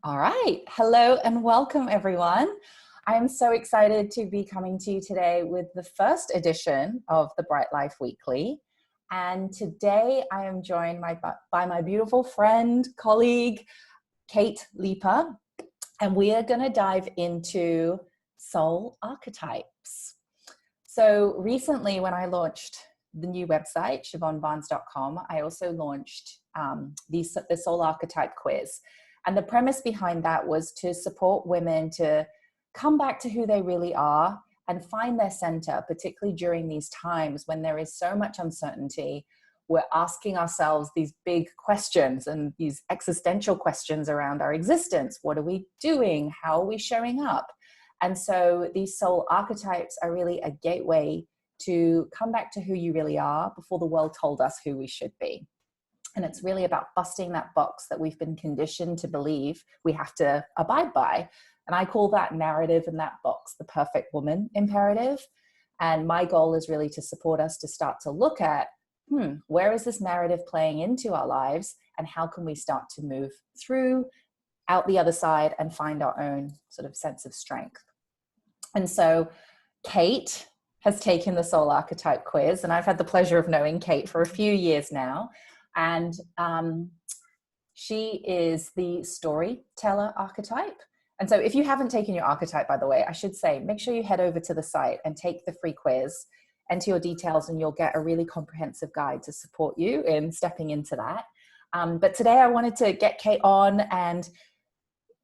All right. Hello and welcome, everyone. I am so excited to be coming to you today with the first edition of the Bright Life Weekly. And today I am joined by my beautiful friend, colleague, Kate Leiper. And we are going to dive into Soul Archetypes. So recently, when I launched the new website, ShavonBarnes.com, I also launched the Soul Archetype quiz. And the premise behind that was to support women to come back to who they really are and find their center, particularly during these times when there is so much uncertainty. We're asking ourselves these big questions and these existential questions around our existence. What are we doing? How are we showing up? And so these soul archetypes are really a gateway to come back to who you really are before the world told us who we should be. And it's really about busting that box that we've been conditioned to believe we have to abide by. And I call that narrative in that box the perfect woman imperative. And my goal is really to support us to start to look at, where is this narrative playing into our lives? And how can we start to move through, out the other side, and find our own sort of sense of strength? And so Kate has taken the Soul Archetype quiz, and I've had the pleasure of knowing Kate for a few years now. And she is the Storyteller archetype. And so if you haven't taken your archetype, by the way, I should say, make sure you head over to the site and take the free quiz, enter your details, and you'll get a really comprehensive guide to support you in stepping into that. But today I wanted to get Kate on and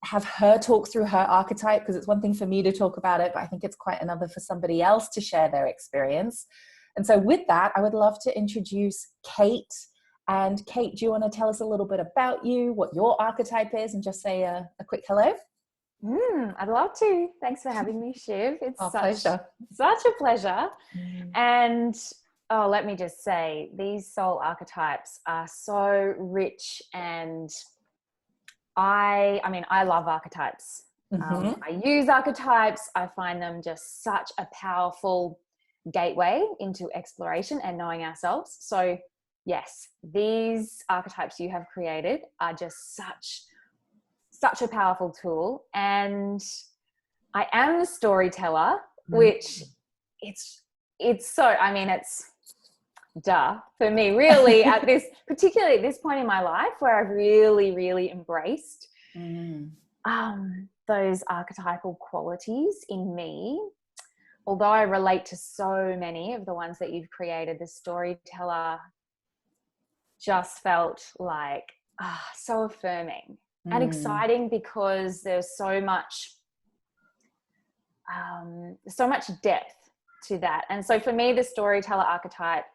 have her talk through her archetype, because it's one thing for me to talk about it, but I think it's quite another for somebody else to share their experience. And so with that, I would love to introduce Kate. And Kate, do you want to tell us a little bit about you, what your archetype is, and just say a quick hello? I'd love to. Thanks for having me, Shiv. It's such a pleasure. And let me just say, these soul archetypes are so rich, and I love archetypes. I use archetypes. I find them just such a powerful gateway into exploration and knowing ourselves. So yes, these archetypes you have created are just such a powerful tool. And I am the storyteller, which it's duh for me, really, particularly at this point in my life where I've really, really embraced those archetypal qualities in me. Although I relate to so many of the ones that you've created, the storyteller just felt like so affirming and exciting, because there's so much depth to that. And so for me, the storyteller archetype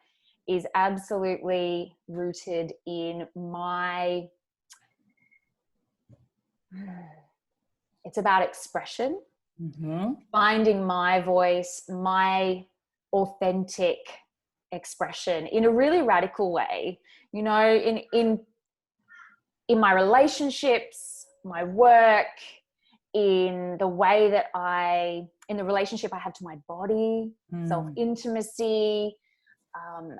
is absolutely rooted in it's about expression, finding my voice, my authentic expression in a really radical way. You know, in my relationships, my work, in the way that in the relationship I have to my body, self-intimacy,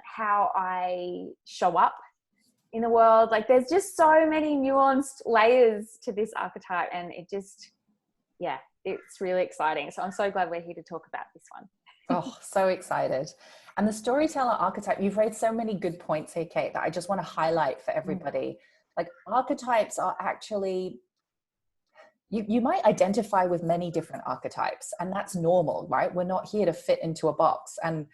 how I show up in the world. Like, there's just so many nuanced layers to this archetype, and it's really exciting. So I'm so glad we're here to talk about this one. Oh, so excited. And the storyteller archetype, you've raised so many good points here, Kate, that I just want to highlight for everybody. Like, archetypes are actually, you might identify with many different archetypes, and that's normal, right? We're not here to fit into a box. And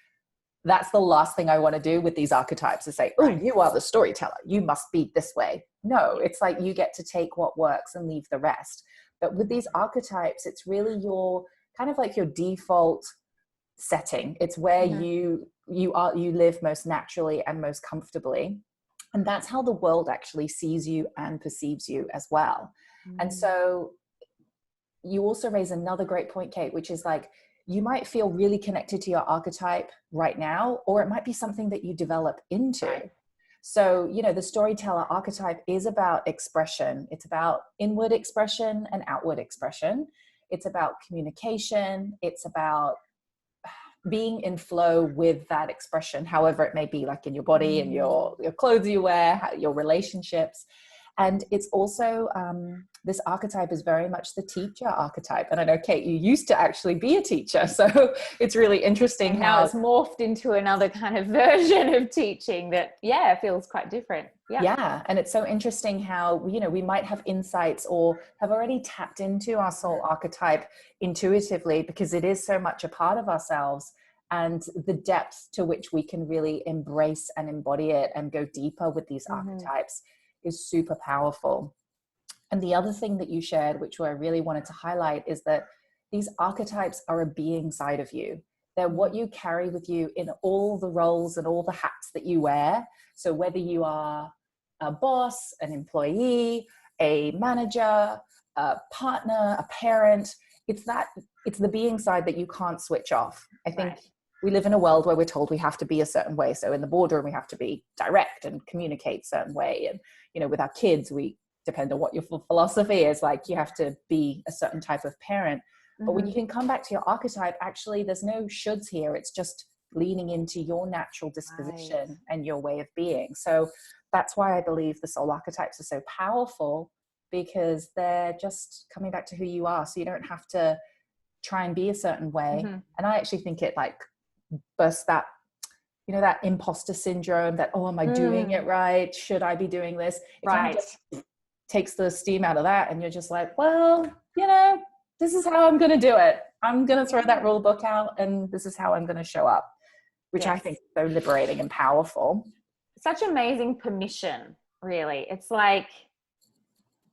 that's the last thing I want to do with these archetypes, is say, you are the storyteller, you must be this way. No, it's like you get to take what works and leave the rest. But with these archetypes, it's really your kind of like your default setting. It's where you live most naturally and most comfortably. And that's how the world actually sees you and perceives you as well. And so you also raise another great point, Kate, which is like, you might feel really connected to your archetype right now, or it might be something that you develop into. So, you know, the storyteller archetype is about expression. It's about inward expression and outward expression. It's about communication. It's about being in flow with that expression, however it may be, like in your body and your clothes you wear, your relationships. And it's also, this archetype is very much the teacher archetype. And I know, Kate, you used to actually be a teacher. So it's really interesting and now it's morphed into another kind of version of teaching that, feels quite different. Yeah. And it's so interesting how, we might have insights or have already tapped into our soul archetype intuitively, because it is so much a part of ourselves, and the depth to which we can really embrace and embody it and go deeper with these archetypes is super powerful. And the other thing that you shared, which I really wanted to highlight, is that these archetypes are a being side of you. They're what you carry with you in all the roles and all the hats that you wear. So whether you are a boss, an employee, a manager, a partner, a parent, it's the being side that you can't switch off. I think we live in a world where we're told we have to be a certain way. So in the boardroom, we have to be direct and communicate a certain way. And, with our kids, we depend on what your philosophy is, like you have to be a certain type of parent. But when you can come back to your archetype, actually, there's no shoulds here. It's just leaning into your natural disposition and your way of being. So that's why I believe the soul archetypes are so powerful, because they're just coming back to who you are. So you don't have to try and be a certain way. And I actually think it like bursts that, that imposter syndrome that, oh, am I doing it right? Should I be doing this? It kind of just takes the steam out of that. And you're just like, well, this is how I'm going to do it. I'm going to throw that rule book out, and this is how I'm going to show up, which I think is so liberating and powerful. Such amazing permission, really. It's like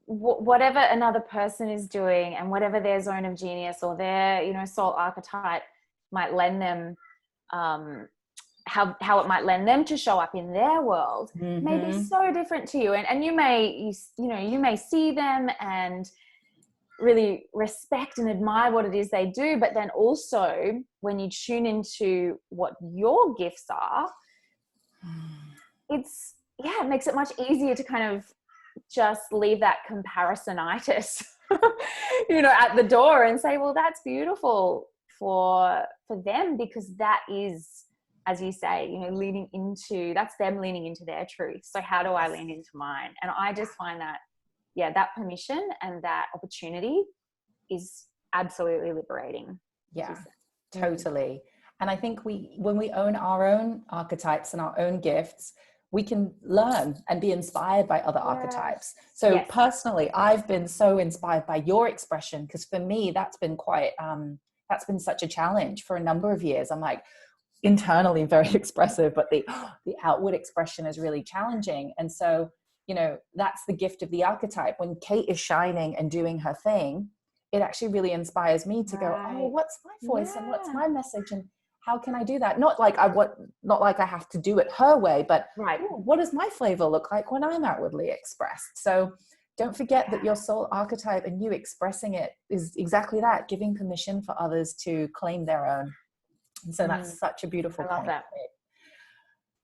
whatever another person is doing and whatever their zone of genius or their, soul archetype might lend them, how it might lend them to show up in their world may be so different to you. And you may see them and really respect and admire what it is they do. But then also when you tune into what your gifts are, it makes it much easier to kind of just leave that comparisonitis, at the door and say, well, that's beautiful for them, because that is, as you say, that's them leaning into their truth. So how do I lean into mine? And I just find that, that permission and that opportunity is absolutely liberating. Yeah, totally. And I think when we own our own archetypes and our own gifts, we can learn and be inspired by other archetypes. So personally, I've been so inspired by your expression, because for me, that's been such a challenge for a number of years. I'm like internally very expressive, but the outward expression is really challenging. And so, that's the gift of the archetype. When Kate is shining and doing her thing, it actually really inspires me to go, oh, what's my voice and what's my message, and how can I do that? Not like I have to do it her way, but what does my flavor look like when I'm outwardly expressed? So don't forget that your soul archetype and you expressing it is exactly that, giving permission for others to claim their own. And so that's such a beautiful point. I love that.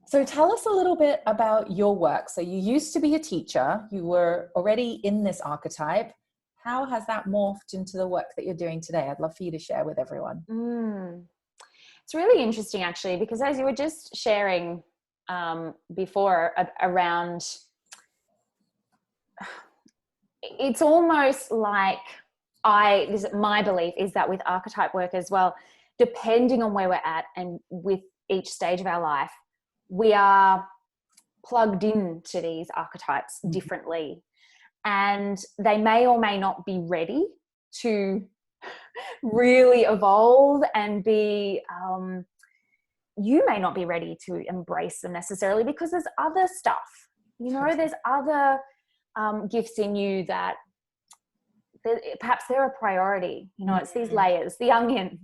So tell us a little bit about your work. So you used to be a teacher. You were already in this archetype. How has that morphed into the work that you're doing today? I'd love for you to share with everyone. It's really interesting, actually, because as you were just sharing before around, it's almost like my belief is that with archetype work as well, depending on where we're at and with each stage of our life, we are plugged in to these archetypes differently, and they may or may not be ready to really evolve and be, you may not be ready to embrace them necessarily, because there's other stuff, there's other gifts in you that perhaps they're a priority, it's these layers, the onion.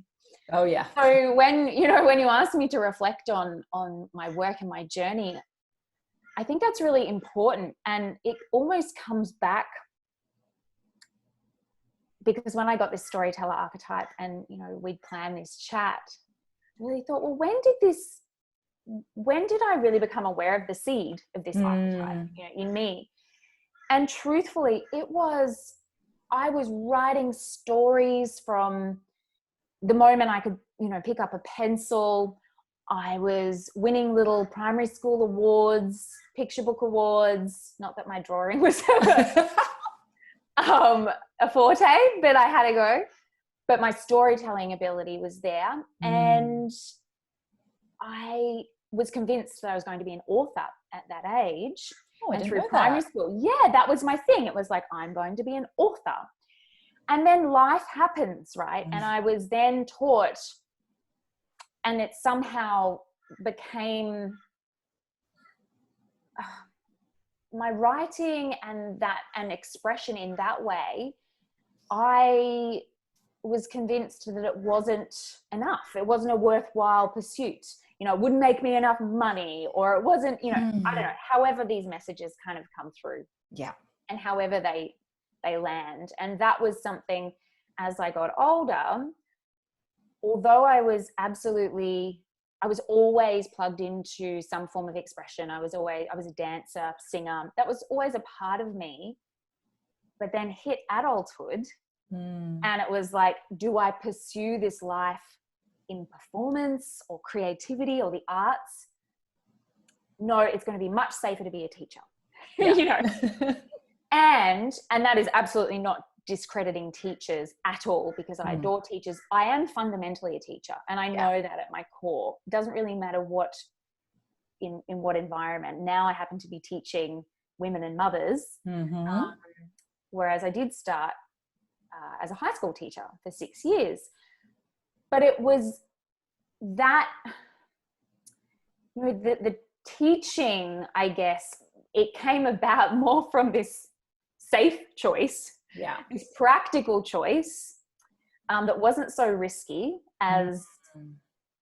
Oh yeah. So when you asked me to reflect on my work and my journey, I think that's really important. And it almost comes back, because when I got this storyteller archetype and, we'd planned this chat, I really thought, well, when did I really become aware of the seed of this archetype, in me? And truthfully, I was writing stories from the moment I could, pick up a pencil. I was winning little primary school awards, picture book awards. Not that my drawing was a forte, but I had a go. But my storytelling ability was there. And I was convinced that I was going to be an author at that age. Oh, and through primary school. Yeah, that was my thing. It was like, I'm going to be an author. And then life happens, right? And I was then taught, and it somehow became my writing and expression in that way. I was convinced that it wasn't enough. It wasn't a worthwhile pursuit. You know, it wouldn't make me enough money, or it wasn't, you know, I don't know, however these messages kind of come through. Yeah. And however they land. And that was something, as I got older, although I was always plugged into some form of expression. I was a dancer, singer. That was always a part of me. But then hit adulthood, and it was like, do I pursue this life in performance or creativity or the arts? No, it's going to be much safer to be a teacher. Yeah. You know. And that is absolutely not discrediting teachers at all, because I adore teachers. I am fundamentally a teacher, and I know that at my core. It doesn't really matter what in what environment. Now I happen to be teaching women and mothers, whereas I did start as a high school teacher for 6 years. But it was that, you know, the teaching, I guess, it came about more from this safe choice, this practical choice that wasn't so risky as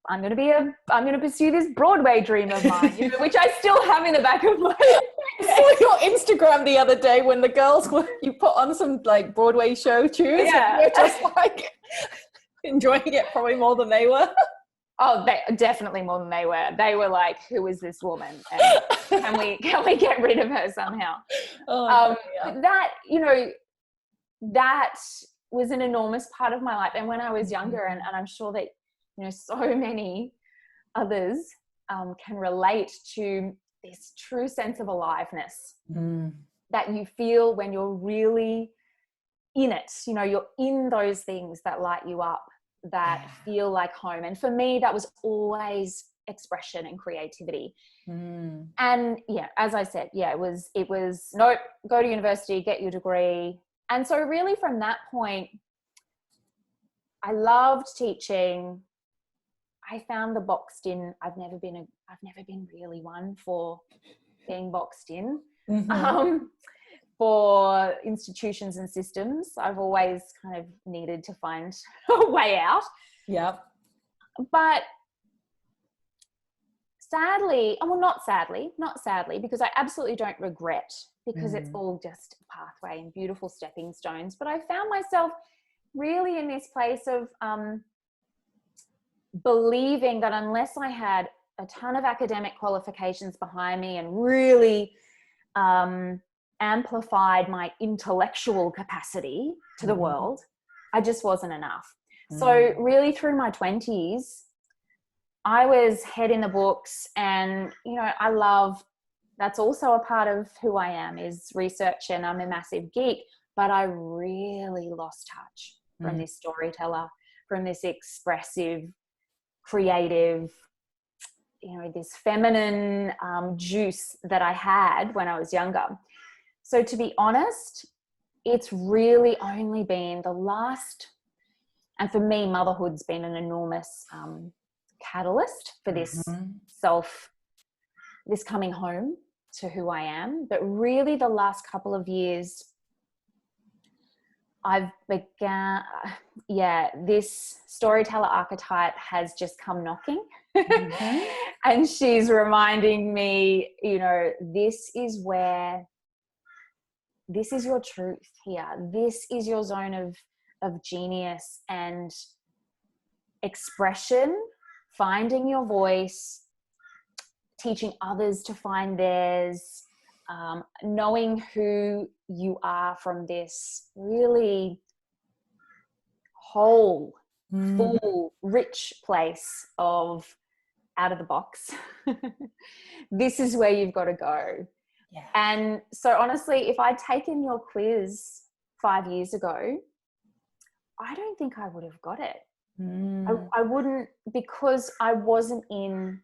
I'm going to pursue this Broadway dream of mine, you know, which I still have in the back of my head. I saw your Instagram the other day when the girls you put on some like Broadway show tunes, and you're just like enjoying it probably more than they were. Oh, definitely more than they were. They were like, "Who is this woman? And can we get rid of her somehow?" That, you know, that was an enormous part of my life. And when I was younger, and I'm sure that, you know, so many others can relate to this true sense of aliveness that you feel when you're really in it. You know, you're in those things that light you up, that feel like home. And for me, that was always expression and creativity. And as I said, it was nope, go to university, get your degree. And so really from that point, I loved teaching. I found the boxed in. I've never been really one for being boxed in. For institutions and systems, I've always kind of needed to find a way out. Yep. But sadly, not sadly, because I absolutely don't regret, because it's all just a pathway and beautiful stepping stones. But I found myself really in this place of believing that unless I had a ton of academic qualifications behind me and really amplified my intellectual capacity to the world, I just wasn't enough. So really through my 20s, I was head in the books, and, you know, that's also a part of who I am, is research, and I'm a massive geek, but I really lost touch from this storyteller, from this expressive, creative, you know, this feminine juice that I had when I was younger. So to be honest, it's really only been the last, and for me, motherhood's been an enormous catalyst for this this coming home to who I am. But really the last couple of years, I've began, this storyteller archetype has just come knocking. And she's reminding me, you know, this is your truth here. This is your zone of genius and expression, finding your voice, teaching others to find theirs, knowing who you are from this really whole, full, rich place of out of the box. This is where you've got to go. Yeah. And so honestly, if I'd taken your quiz 5 years ago, I don't think I would have got it. I wouldn't, because I wasn't in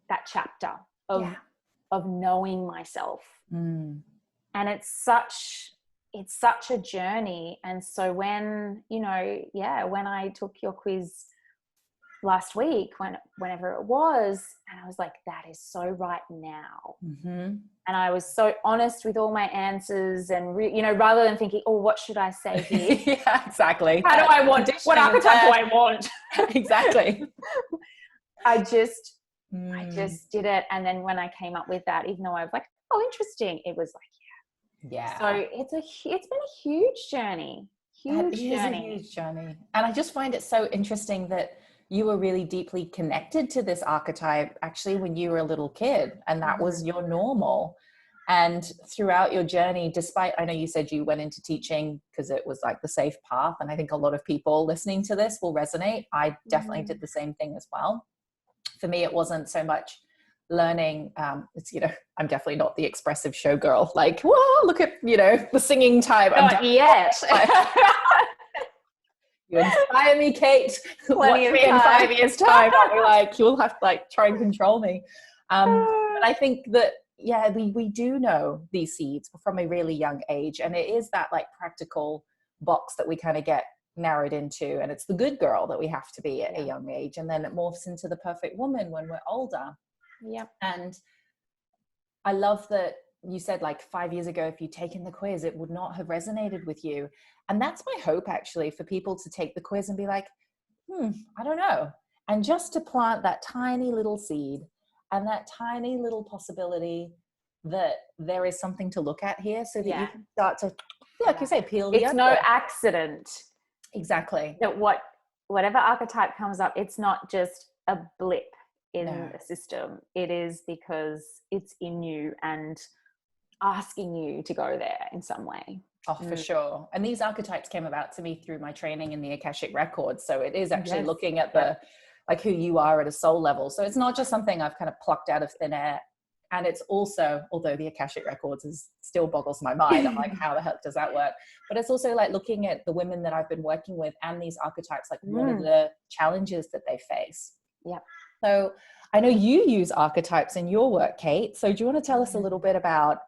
that chapter of knowing myself. And it's such a journey. And so when, you know, when I took your quiz last week, whenever it was, and I was like, that is so right now. And I was so honest with all my answers, and you know, rather than thinking, oh, what should I say here? Yeah, exactly. How do I want? What archetype do I want? Exactly. I just did it, and then when I came up with that, even though I was like, oh, interesting, it was like, yeah. So it's been a huge journey. A huge journey, and I just find it so interesting that you were really deeply connected to this archetype actually when you were a little kid, and that was your normal. And throughout your journey, despite, I know you said you went into teaching because it was like the safe path, and I think a lot of people listening to this will resonate. I definitely did the same thing as well. For me, it wasn't so much learning. It's, you know, I'm definitely not the expressive showgirl, like, whoa, look at, you know, the singing type. Not yet. You inspire me, Kate. Watch me in 5 years' time. I'll be like, you'll have to like try and control me. But I think that, we do know these seeds from a really young age. And it is that like practical box that we kind of get narrowed into. And it's the good girl that we have to be at a young age. And then it morphs into the perfect woman when we're older. Yeah. And I love that you said like 5 years ago, if you'd taken the quiz, it would not have resonated with you. And that's my hope actually, for people to take the quiz and be like, I don't know. And just to plant that tiny little seed and that tiny little possibility that there is something to look at here, so that you can start to, like you say, peel the onion. It's no accident. Exactly. That whatever archetype comes up, it's not just a blip in the system. It is because it's in you and asking you to go there in some way. Oh, for sure. And these archetypes came about to me through my training in the Akashic Records. So it is actually looking at the, like who you are at a soul level. So it's not just something I've kind of plucked out of thin air. And it's also, although the Akashic Records still boggles my mind. I'm like, how the heck does that work? But it's also like looking at the women that I've been working with and these archetypes, like what are the challenges that they face? Yeah. So I know you use archetypes in your work, Kate. So do you want to tell us a little bit about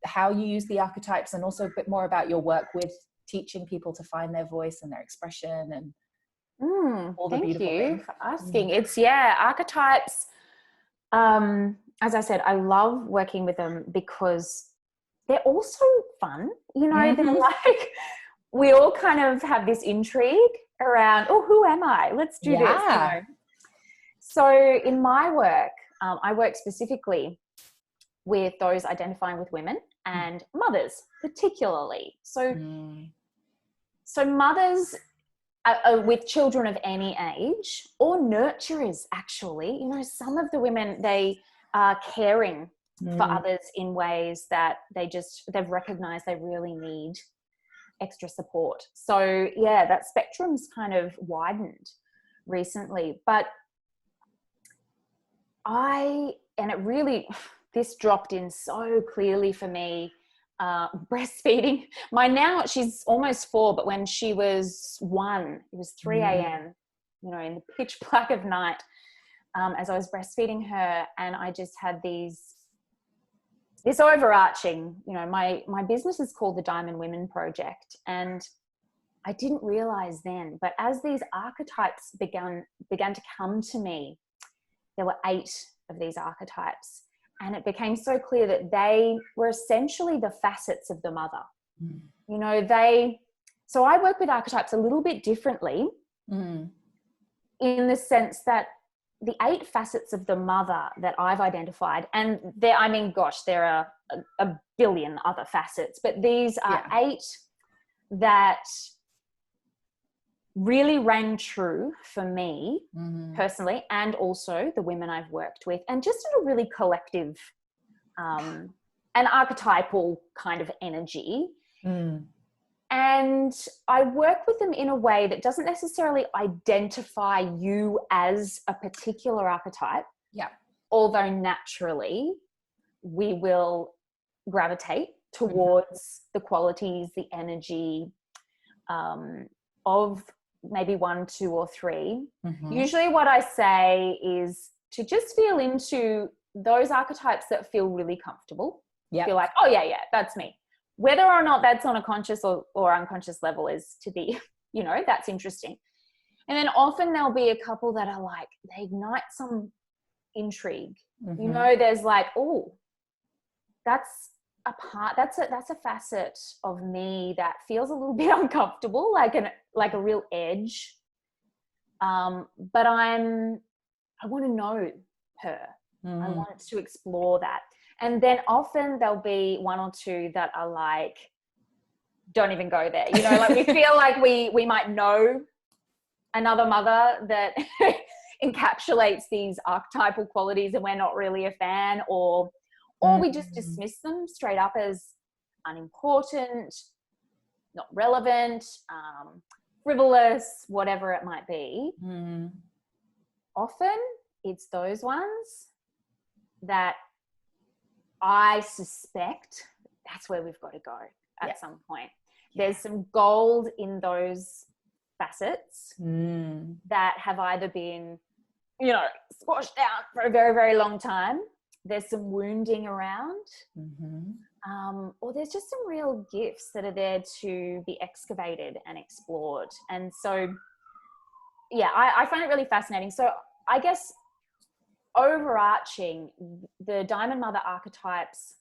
how you use the archetypes, and also a bit more about your work with teaching people to find their voice and their expression and all the beautiful things? Thank you for asking. It's archetypes. As I said, I love working with them because they're also fun. You know, they're like, we all kind of have this intrigue around, oh, who am I? Let's do this. You know? So in my work, I work specifically with those identifying with women and mothers, particularly. So mothers with children of any age, or nurturers, actually. You know, some of the women, they are caring for others in ways that they've recognized they really need extra support. So that spectrum's kind of widened recently. But this dropped in so clearly for me, breastfeeding. She's almost 4, but when she was 1, it was 3 a.m., you know, in the pitch black of night, as I was breastfeeding her. And I just had this overarching, you know, my business is called the Diamond Women Project. And I didn't realize then, but as these archetypes began to come to me, there were 8 of these archetypes. And it became so clear that they were essentially the facets of the mother. You know, so I work with archetypes a little bit differently in the sense that the 8 facets of the mother that I've identified, and there are a billion other facets, but these are 8 that really rang true for me personally, and also the women I've worked with, and just in a really collective an archetypal kind of energy. And And I work with them in a way that doesn't necessarily identify you as a particular archetype. Yeah. Although naturally we will gravitate towards the qualities, the energy of maybe 1, 2, or 3. Usually what I say is to just feel into those archetypes that feel really comfortable. Feel like, oh yeah, that's me. Whether or not that's on a conscious or unconscious level is to be, that's interesting. And then often there'll be a couple that are like, they ignite some intrigue. There's like, oh, that's a facet of me that feels a little bit uncomfortable, like a real edge. But I want to know her. I want to explore that. And then often there'll be 1 or 2 that are like, don't even go there. Like we feel like we might know another mother that encapsulates these archetypal qualities and we're not really a fan, or we just dismiss them straight up as unimportant, not relevant, frivolous, whatever it might be. Often it's those ones that I suspect that's where we've got to go at some point. There's some gold in those facets that have either been, squashed out for a very, very long time. There's some wounding around, or there's just some real gifts that are there to be excavated and explored. And so, I find it really fascinating. So I guess overarching, the Diamond Mother archetypes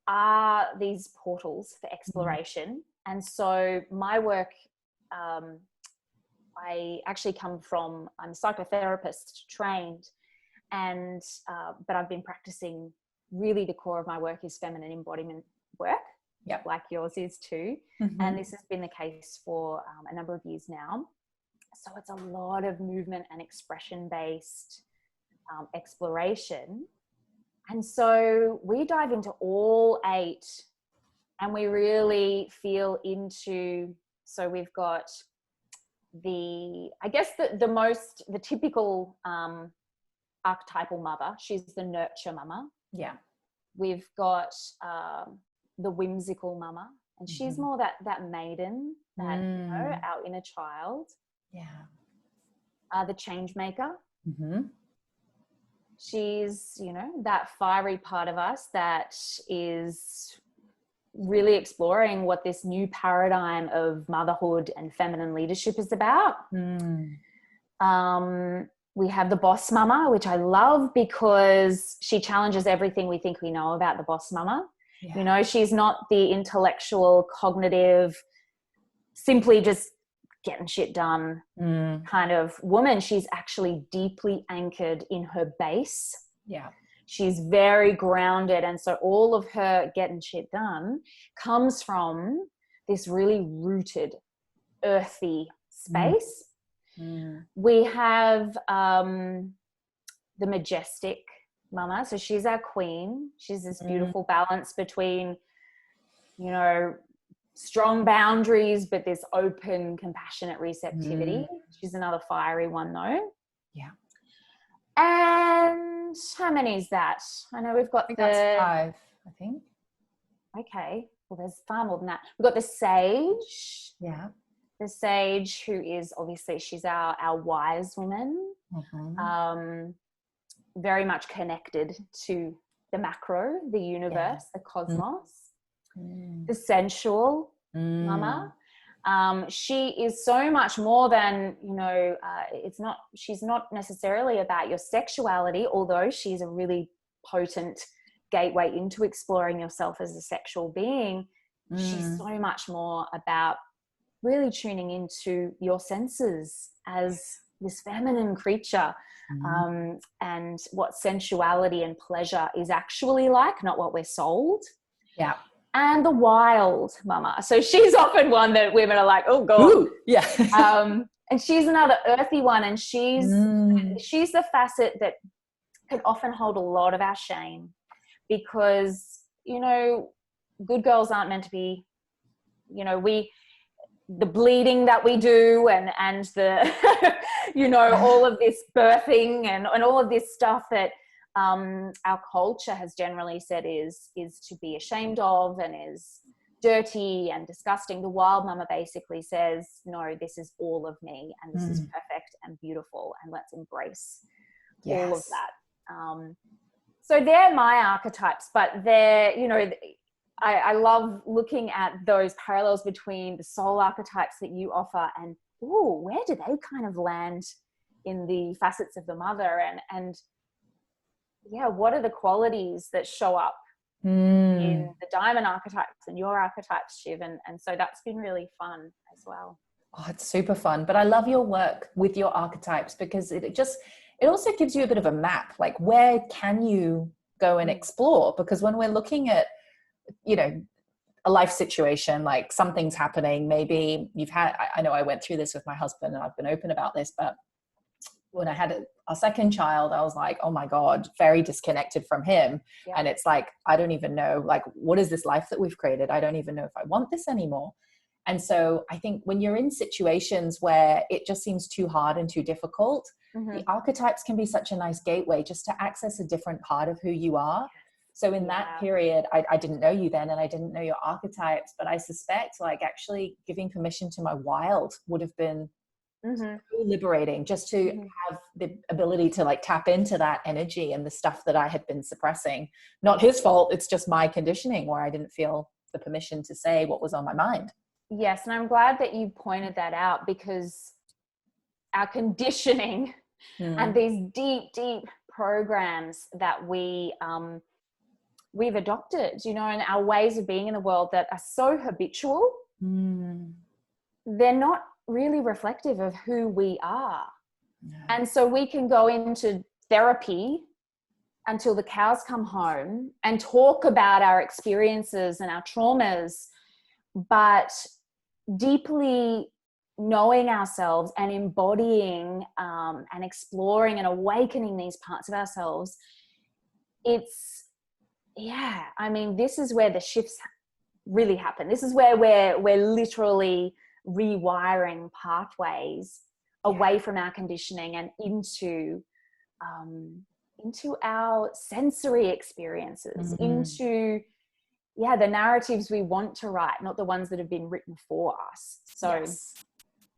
are these portals for exploration. And so my work, I actually I'm a psychotherapist trained, and but I've been practicing, really the core of my work is feminine embodiment work, like yours is too. And this has been the case for a number of years now. So it's a lot of movement and expression based exploration. And so we dive into all 8 and we really feel into, so we've got the typical archetypal mother. She's the nurture mama. Yeah. We've got the whimsical mama, and she's more that maiden, that our inner child. Yeah. The change maker. She's, that fiery part of us that is really exploring what this new paradigm of motherhood and feminine leadership is about. We have the boss mama, which I love because she challenges everything we think we know about the boss mama. Yeah. She's not the intellectual, cognitive, simply just getting shit done kind of woman. She's actually deeply anchored in her base. Yeah. She's very grounded. And so all of her getting shit done comes from this really rooted, earthy space. We have the majestic mama. So she's our queen. She's this beautiful balance between, strong boundaries, but this open, compassionate receptivity. She's another fiery one though. Yeah. And how many is that? I know we've got that's 5, I think. Okay. Well, there's far more than that. We've got the sage. Yeah. The sage, who is obviously, she's our wise woman. Very much connected to the macro, the universe, the cosmos. The sensual mama. She is so much more than, she's not necessarily about your sexuality, although she's a really potent gateway into exploring yourself as a sexual being. She's so much more about really tuning into your senses as this feminine creature, and what sensuality and pleasure is actually like, not what we're sold. Yeah. And the wild mama. So she's often one that women are like, oh God. Ooh, yeah. And she's another earthy one. And she's the facet that can often hold a lot of our shame, because, good girls aren't meant to be you know, the bleeding that we do and the, you know, all of this birthing and all of this stuff that our culture has generally said is to be ashamed of and is dirty and disgusting. The wild mama basically says, no, this is all of me and this is perfect and beautiful, and let's embrace all of that. So they're my archetypes, but they're, you know, I love looking at those parallels between the soul archetypes that you offer and, where do they kind of land in the facets of the mother, and yeah, what are the qualities that show up in the diamond archetypes and your archetypes, Shiv? And so that's been really fun as well. Oh, it's super fun. But I love your work with your archetypes because it also gives you a bit of a map, like where can you go and explore? Because when we're looking at, you know, a life situation, like something's happening, maybe I know I went through this with my husband and I've been open about this, but when I had our second child, I was like, oh my God, very disconnected from him. Yeah. And it's like, I don't even know, like, what is this life that we've created? I don't even know if I want this anymore. And so I think when you're in situations where it just seems too hard and too difficult, the archetypes can be such a nice gateway just to access a different part of who you are. So in that period, I didn't know you then and I didn't know your archetypes, but I suspect like actually giving permission to my wild would have been so liberating, just to have the ability to like tap into that energy and the stuff that I had been suppressing. Not his fault. It's just my conditioning where I didn't feel the permission to say what was on my mind. Yes. And I'm glad that you pointed that out, because our conditioning and these deep, deep programs that we've adopted, you know, and our ways of being in the world that are so habitual, they're not really reflective of who we are. And so we can go into therapy until the cows come home and talk about our experiences and our traumas, but deeply knowing ourselves and embodying and exploring and awakening these parts of ourselves, I mean, this is where the shifts really happen. This is where we're literally rewiring pathways away from our conditioning and into our sensory experiences, into the narratives we want to write, not the ones that have been written for us. So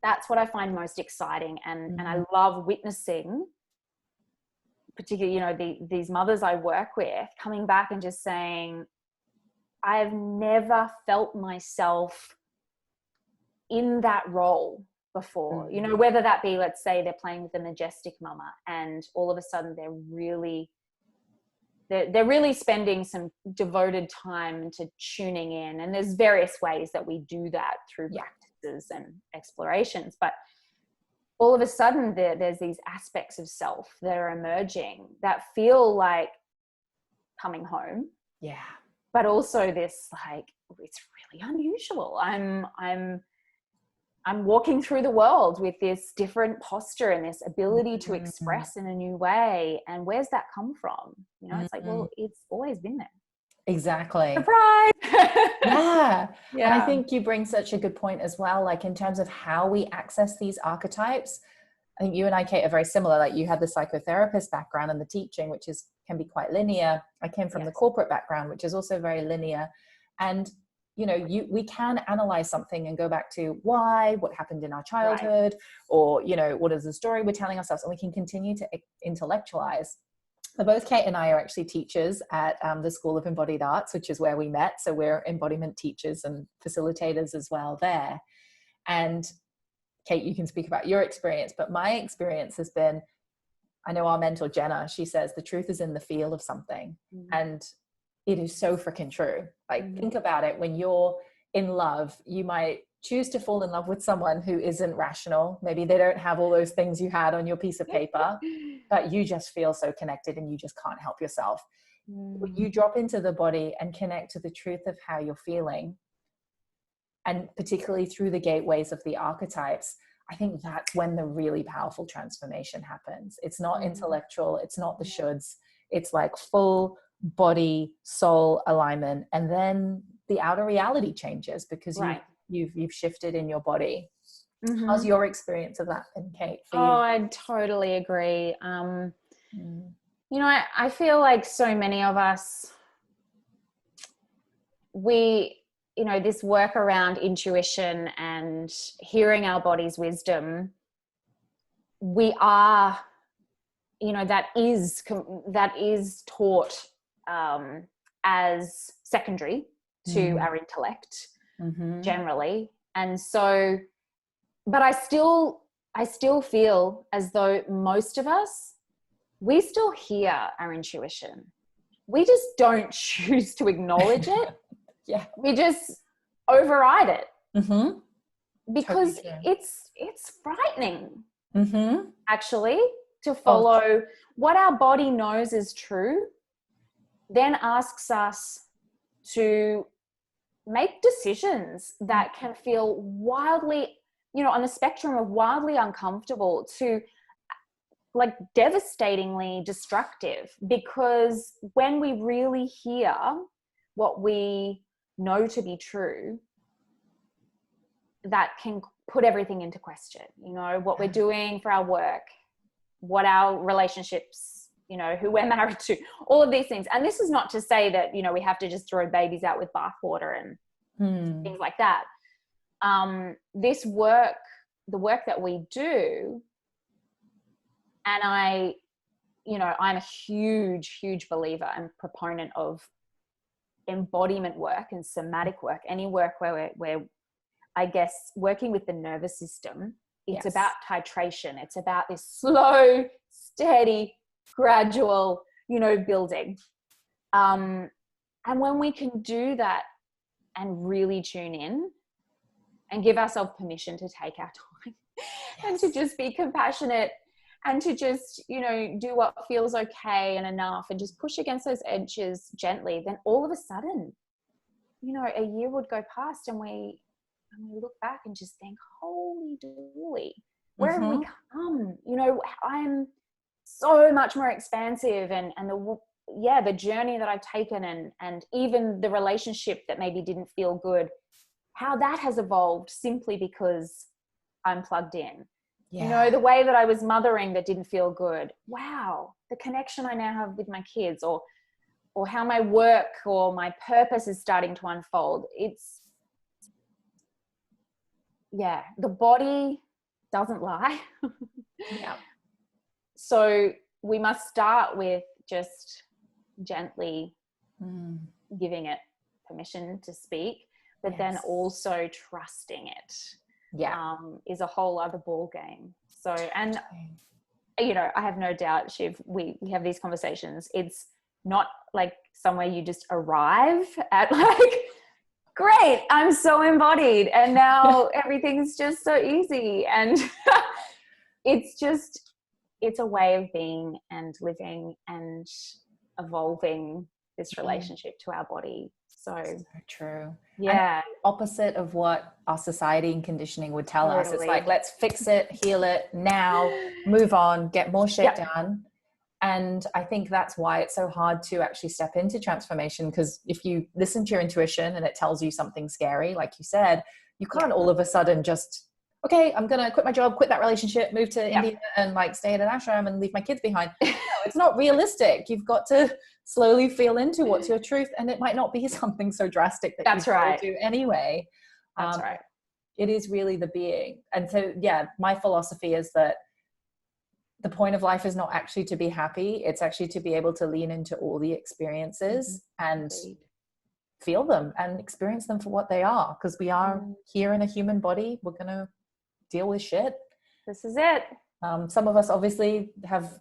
that's what I find most exciting, and I love witnessing, particularly, you know, these mothers I work with coming back and just saying, I've never felt myself in that role before, you know, whether that be, let's say they're playing with the majestic mama and all of a sudden they're really spending some devoted time into tuning in. And there's various ways that we do that through practices and explorations, but all of a sudden there's these aspects of self that are emerging that feel like coming home. Yeah. But also this, like, it's really unusual. I'm walking through the world with this different posture and this ability to express in a new way. And where's that come from? You know, it's like, well, it's always been there. Exactly. Surprise! Yeah. And I think you bring such a good point as well, like in terms of how we access these archetypes. I think you and I, Kate, are very similar. Like you had the psychotherapist background and the teaching, which can be quite linear. I came from the corporate background, which is also very linear. And you know, we can analyze something and go back to what happened in our childhood, or, you know, what is the story we're telling ourselves, and we can continue to intellectualize. But both Kate and I are actually teachers at the School of Embodied Arts, which is where we met. So we're embodiment teachers and facilitators as well there. And Kate, you can speak about your experience, but my experience has been, I know our mentor Jenna, she says the truth is in the feel of something. And it is so freaking true. Like, think about it. When you're in love, you might choose to fall in love with someone who isn't rational. Maybe they don't have all those things you had on your piece of paper, but you just feel so connected and you just can't help yourself. When you drop into the body and connect to the truth of how you're feeling, and particularly through the gateways of the archetypes, I think that's when the really powerful transformation happens. It's not intellectual. It's not the shoulds. It's like full body, soul alignment. And then the outer reality changes because right. you've shifted in your body. Mm-hmm. How's your experience of that, and Kate, for you? Oh, I totally agree. You know, I feel like so many of us, this work around intuition and hearing our body's wisdom, we are, that is taught as secondary to our intellect generally. And so, but I still feel as though most of us, we still hear our intuition. We just don't choose to acknowledge it. Yeah. We just override it. Because totally it's frightening, actually, to Oh, follow what our body knows is true, then asks us to make decisions that can feel wildly, on the spectrum of wildly uncomfortable to like devastatingly destructive. Because when we really hear what we know to be true, that can put everything into question, what we're doing for our work, what our relationships, who we're married to, all of these things. And this is not to say that, we have to just throw babies out with bathwater and things like that. This work, the work that we do, and I'm a huge, huge believer and proponent of embodiment work and somatic work, any work where we're I guess working with the nervous system. It's about titration. It's about this slow, steady, gradual, building. And when we can do that and really tune in and give ourselves permission to take our time and to just be compassionate and to just, do what feels okay and enough and just push against those edges gently, then all of a sudden, a year would go past and we look back and just think, holy dooly, where have we come? I'm so much more expansive, and the journey that I've taken and even the relationship that maybe didn't feel good, how that has evolved simply because I'm plugged in. The way that I was mothering that didn't feel good. Wow. The connection I now have with my kids, or how my work or my purpose is starting to unfold. The body doesn't lie. So we must start with just gently giving it permission to speak, but then also trusting it is a whole other ball game. So, and I have no doubt, Shiv, we have these conversations. It's not like somewhere you just arrive at like, great, I'm so embodied and now everything's just so easy. And it's a way of being and living and evolving this relationship to our body. So true. Yeah. And opposite of what our society and conditioning would tell us. It's like, let's fix it, heal it now, move on, get more shit done. And I think that's why it's so hard to actually step into transformation, because if you listen to your intuition and it tells you something scary, like you said, you can't all of a sudden just, okay, I'm going to quit my job, quit that relationship, move to India and like stay at an ashram and leave my kids behind. No, it's not realistic. You've got to slowly feel into what's your truth. And it might not be something so drastic that you have to do anyway. That's right. It is really the being. And so, my philosophy is that the point of life is not actually to be happy. It's actually to be able to lean into all the experiences and feel them and experience them for what they are. Because we are here in a human body. We're going to deal with shit. This is it. Some of us obviously have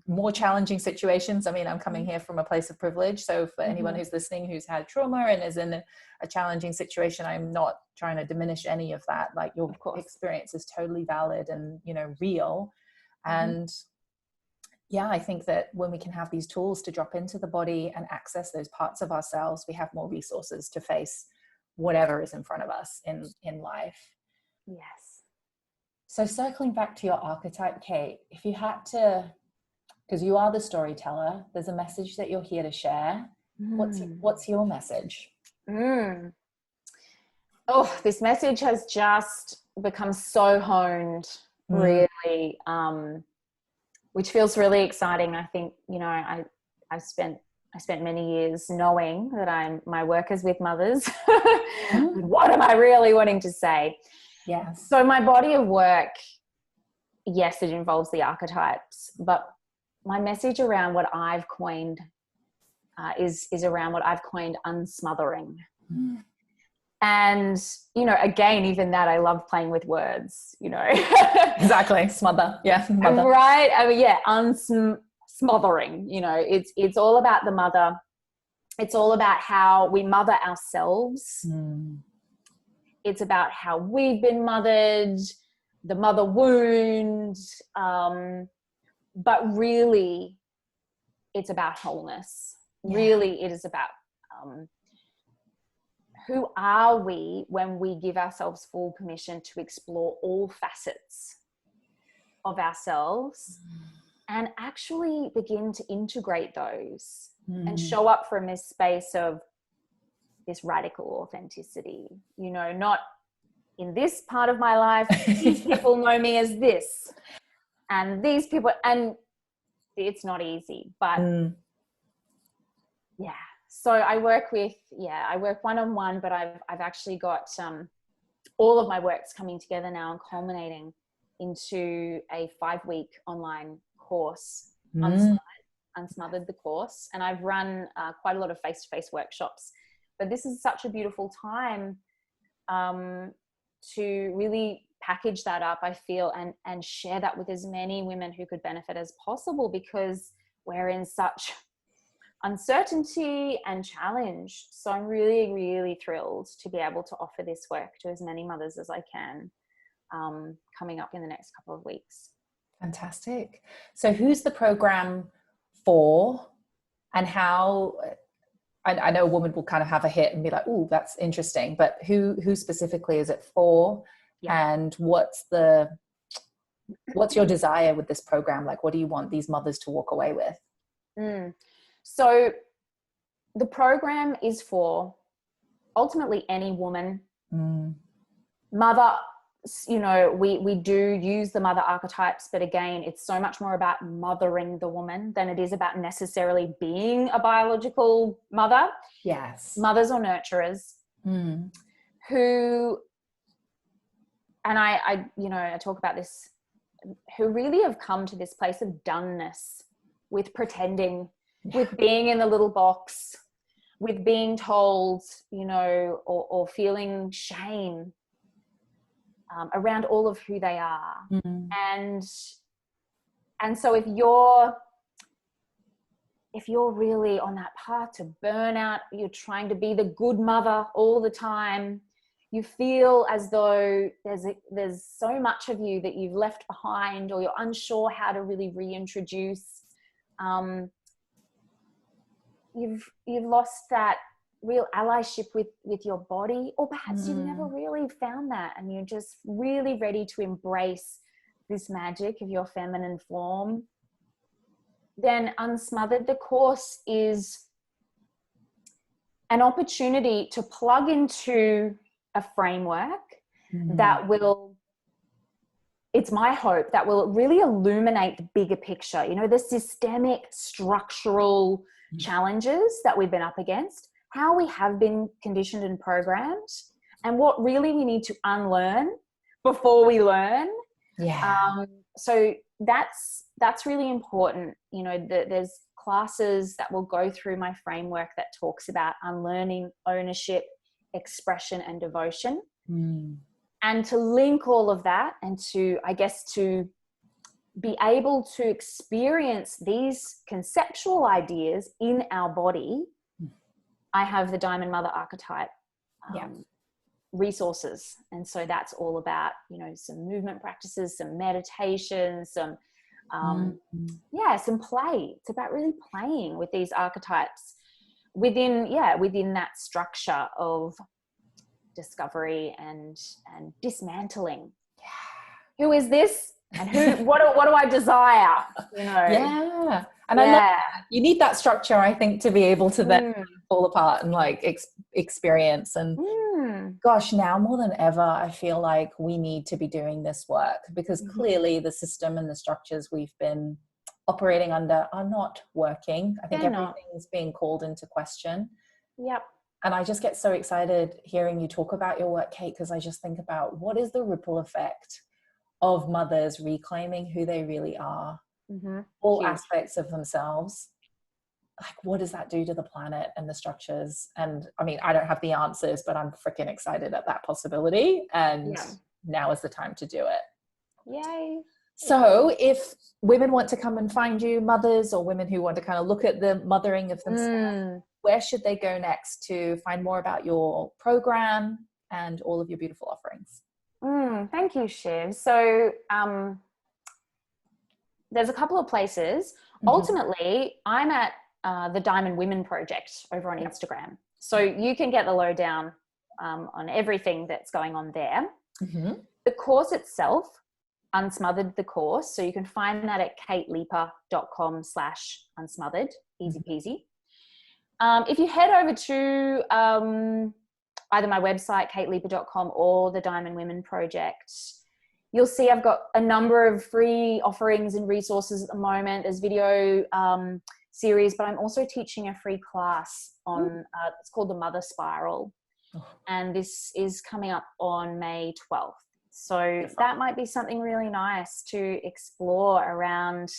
more challenging situations. I mean, I'm coming here from a place of privilege. So for anyone who's listening, who's had trauma and is in a challenging situation, I'm not trying to diminish any of that. Like, your experience is totally valid and, real. And I think that when we can have these tools to drop into the body and access those parts of ourselves, we have more resources to face whatever is in front of us in life. Yes. So circling back to your archetype, Kate, if you had to, because you are the storyteller, there's a message that you're here to share. What's your message? Mm. Oh, this message has just become so honed, really, which feels really exciting. I think, you know, I spent many years knowing that my work is with mothers. What am I really wanting to say? Yes. So my body of work, yes, it involves the archetypes, but my message around what I've coined is around what I've coined unsmothering. And, you know, again, even that, I love playing with words, you know. Exactly. Smother. Yeah. Mother. Right. I mean, yeah. Smothering, you know, it's all about the mother. It's all about how we mother ourselves. It's about how we've been mothered, the mother wound. But really, it's about wholeness. Yeah. Really, it is about who are we when we give ourselves full permission to explore all facets of ourselves and actually begin to integrate those and show up from this space of this radical authenticity, you know, not in this part of my life, these people know me as this, and these people, and it's not easy, but yeah. So I work one-on-one, but I've actually got all of my works coming together now and culminating into a 5-week online course, Unsmothered the course. And I've run quite a lot of face-to-face workshops, but this is such a beautiful time to really package that up, I feel, and share that with as many women who could benefit as possible, because we're in such uncertainty and challenge. So I'm really, really thrilled to be able to offer this work to as many mothers as I can coming up in the next couple of weeks. Fantastic. So who's the program for, and how? I know a woman will kind of have a hit and be like, "Oh, that's interesting," but who specifically is it for? Yeah. And what's your desire with this program? Like, what do you want these mothers to walk away with? So the program is for ultimately any woman, mother. You know, we do use the mother archetypes, but again, it's so much more about mothering the woman than it is about necessarily being a biological mother. Yes. Mothers or nurturers who, and I you know, I talk about this, who really have come to this place of doneness with pretending, with being in the little box, with being told, you know, or feeling shame around all of who they are. And so if you're really on that path to burnout, you're trying to be the good mother all the time, you feel as though there's so much of you that you've left behind, or you're unsure how to really reintroduce, you've lost that real allyship with your body, or perhaps you've never really found that, and you're just really ready to embrace this magic of your feminine form, then Unsmothered the course is an opportunity to plug into a framework that will, it's my hope, that will really illuminate the bigger picture, you know, the systemic structural challenges that we've been up against, how we have been conditioned and programmed, and what really we need to unlearn before we learn. So that's really important. You know, there's classes that will go through my framework that talks about unlearning ownership, expression, and devotion. And to link all of that, and to, I guess, to be able to experience these conceptual ideas in our body, I have the Diamond Mother archetype resources. And so that's all about, you know, some movement practices, some meditation, some play. It's about really playing with these archetypes within that structure of discovery and dismantling. Who is this? And what do I desire? You know? And I love that. You need that structure, I think, to be able to then fall apart and like experience. And gosh, now more than ever, I feel like we need to be doing this work, because clearly the system and the structures we've been operating under are not working. I think everything's being called into question. Yep. And I just get so excited hearing you talk about your work, Kate, because I just think about what is the ripple effect of mothers reclaiming who they really are, all aspects of themselves. Like, what does that do to the planet and the structures? And I mean, I don't have the answers, but I'm freaking excited at that possibility. And now is the time to do it. Yay. So if women want to come and find you, mothers or women who want to kind of look at the mothering of themselves, where should they go next to find more about your program and all of your beautiful offerings? Thank you, Shiv. So there's a couple of places. Ultimately, I'm at the Diamond Women Project over on Instagram. So you can get the lowdown on everything that's going on there. The course itself, Unsmothered the course. So you can find that at kateleiper.com/unsmothered, easy peasy. If you head over to either my website, kateleiper.com, or the Diamond Women Project, you'll see I've got a number of free offerings and resources at the moment. There's video series, but I'm also teaching a free class on, it's called the Mother Spiral. And this is coming up on May 12th. So that might be something really nice to explore around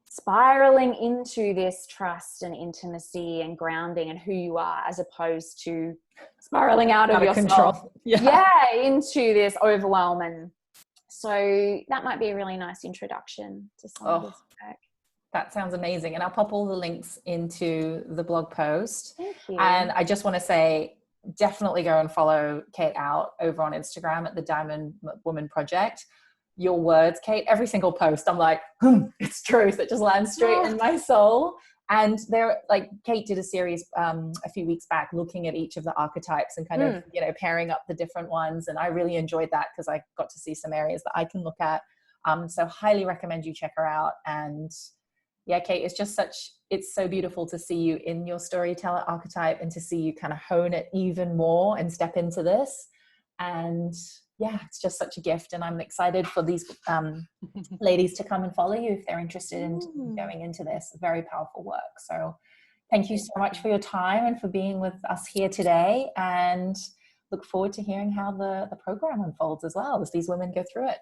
spiraling into this trust and intimacy and grounding and who you are, as opposed to spiraling out of yourself. Control. Into this overwhelm. And so that might be a really nice introduction to some of this work. That sounds amazing. And I'll pop all the links into the blog post. Thank you. And I just want to say, definitely go and follow Kate out over on Instagram at the Diamond Woman Project. Your words, Kate, every single post, I'm like, it's truth. It just lands straight in my soul. And there, like, Kate did a series a few weeks back looking at each of the archetypes and kind of, you know, pairing up the different ones. And I really enjoyed that because I got to see some areas that I can look at. So highly recommend you check her out. And yeah, Kate, it's so beautiful to see you in your storyteller archetype and to see you kind of hone it even more and step into this. And yeah, it's just such a gift. And I'm excited for these ladies to come and follow you if they're interested in going into this very powerful work. So thank you so much for your time and for being with us here today, and look forward to hearing how the program unfolds as well as these women go through it.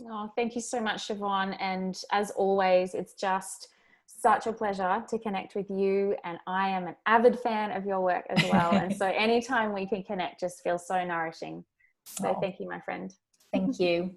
Oh, thank you so much, Siobhan. And as always, it's just such a pleasure to connect with you. And I am an avid fan of your work as well. And so anytime we can connect just feels so nourishing. So thank you, my friend. Thank you.